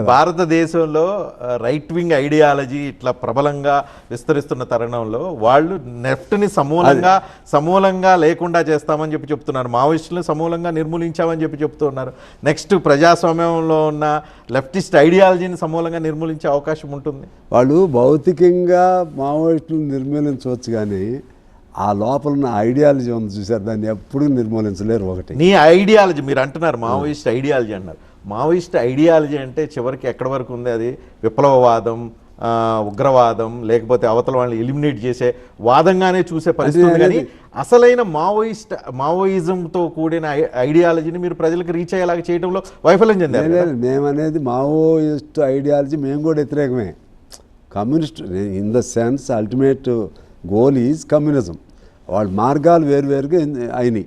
భారతదేశంలో right wing ideology ఇట్లా ప్రబలంగా విస్తరిస్తున్న తరుణంలో వాళ్ళు నెఫ్ట్ని సమూలంగా లేకుండా చేస్తామని చెప్తున్నారు. మావోయిస్టులను సమూలంగా నిర్మూలించామని చెప్తున్నారు. నెక్స్ట్ ప్రజాస్వామ్యంలో ఉన్న లెఫ్టిస్ట్ ఐడియాలజీని సమూలంగా నిర్మూలించే అవకాశం ఉంటుంది. వాళ్ళు భౌతికంగా మావోయిస్టులను నిర్మూలించవచ్చు, కానీ ఆ లోపల ఉన్న ఐడియాలజీ ఉంది చూసారు, దాన్ని ఎప్పుడు నిర్మూలించలేరు. ఒకటి నీ ఐడియాలజీ మీరు అంటున్నారు, మావోయిస్ట్ ఐడియాలజీ అన్నారు. మావోయిస్ట్ ఐడియాలజీ అంటే చివరికి ఎక్కడి వరకు ఉంది? అది విప్లవవాదం, ఉగ్రవాదం, లేకపోతే అవతల వాళ్ళని ఎలిమినేట్ చేసే వాదంగానే చూసే పరిస్థితి. కానీ అసలైన మావోయిజంతో కూడిన ఐడియాలజీని మీరు ప్రజలకు రీచ్ అయ్యేలాగా చేయడంలో వైఫల్యం చెందారు. మేమనేది మావోయిస్ట్ ఐడియాలజీ మేము కూడా వ్యతిరేకమే. Communist in the sense ultimate goal is communism. వాళ్ళ మార్గాలు వేరువేరుగా అయినాయి.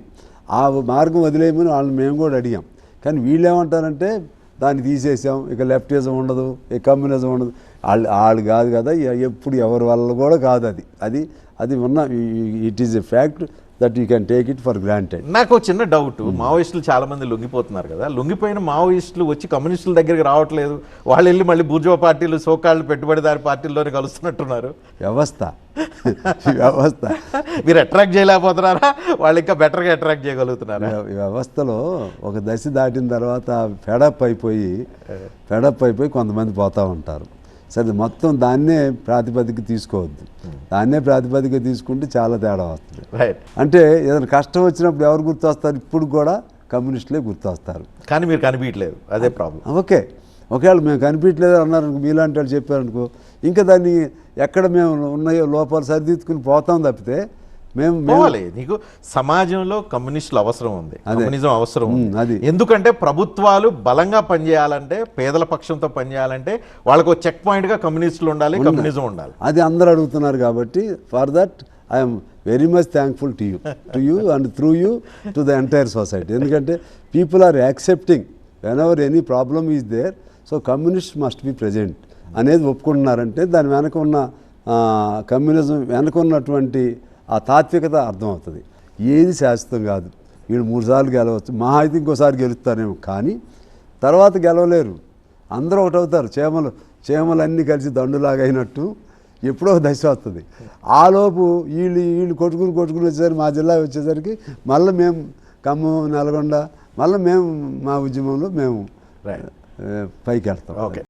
ఆ మార్గం వదిలేయమని వాళ్ళని మేము కూడా అడిగాం. కానీ వీళ్ళు ఏమంటారంటే దాన్ని తీసేసాం, ఇక లెఫ్టిజం ఉండదు, ఇక కమ్యూనిజం ఉండదు. వాళ్ళు కాదు కదా, ఎప్పుడు ఎవరి వల్ల కూడా కాదు. అది ఉన్న it is a fact that you can take it for granted. నాకు చిన్న డౌట్, మావోయిస్టులు చాలా మంది లొంగిపోతున్నారు కదా, లొంగిపోయిన మావోయిస్టులు వచ్చి కమ్యూనిస్టుల దగ్గరికి రావట్లేదు, వాళ్ళు వెళ్ళి మళ్ళీ బూర్జువా పార్టీలు, సోకాళ్ళు పెట్టుబడిదారి పార్టీల్లోనే కలుస్తున్నట్టున్నారు. వ్యవస్థ మీరు అట్రాక్ట్ చేయలేకపోతున్నారా? వాళ్ళు ఇంకా బెటర్గా అట్రాక్ట్ చేయగలుగుతున్నారా? వ్యవస్థలో ఒక దశ దాటిన తర్వాత ఫెడప్ అయిపోయి కొంతమంది పోతూ ఉంటారు. సరే, మొత్తం దాన్నే ప్రాతిపదిక తీసుకోవద్దు. దాన్నే ప్రాతిపదిక తీసుకుంటే చాలా తేడా వస్తుంది. అంటే ఏదైనా కష్టం వచ్చినప్పుడు ఎవరు గుర్తొస్తారు? ఇప్పుడు కూడా కమ్యూనిస్టులే గుర్తొస్తారు. కానీ మీరు కనిపించలేదు, అదే ప్రాబ్లం. ఓకే, ఒకవేళ మేము కనిపించలేదు అన్నారు, మీలాంటి వాళ్ళు చెప్పారనుకో, ఇంకా దాన్ని ఎక్కడ మేము ఉన్నాయో లోపాలు సరిదిద్దుకుని పోతాం తప్పితే నీకు సమాజంలో కమ్యూనిస్టులు అవసరం ఉంది, కమ్యూనిజం అవసరం ఉంది. ఎందుకంటే ప్రభుత్వాలు బలంగా పనిచేయాలంటే, పేదల పక్షంతో పనిచేయాలంటే వాళ్ళకు చెక్ పాయింట్ గా కమ్యూనిస్టులు ఉండాలి, కమ్యూనిజం ఉండాలి. అది అందరూ అడుగుతున్నారు కాబట్టి for that I'm very much thankful to you and through you to the entire society. ఎందుకంటే people are accepting whenever any problem is there, so communist must be present అనేది ఒప్పుకుంటున్నారంటే దాని వెనక ఉన్న కమ్యూనిజం వెనక ఉన్నటువంటి ఆ తాత్వికత అర్థమవుతుంది. ఏది శాశ్వతం కాదు. వీళ్ళు 3 సార్లు గెలవచ్చు, మహా అయితే ఇంకోసారి గెలుస్తారేమో, కానీ తర్వాత గెలవలేరు. అందరూ ఒకటవుతారు. చేమలన్నీ కలిసి దండులాగా అయినట్టు ఎప్పుడో దశ వస్తుంది. ఆలోపు వీళ్ళు కొట్టుకుని వచ్చేసరికి, మా జిల్లా వచ్చేసరికి మళ్ళీ మేము ఖమ్మం, నల్గొండ, మళ్ళీ మేము మా ఉద్యమంలో మేము పైకి వెళ్తాం. ఓకే.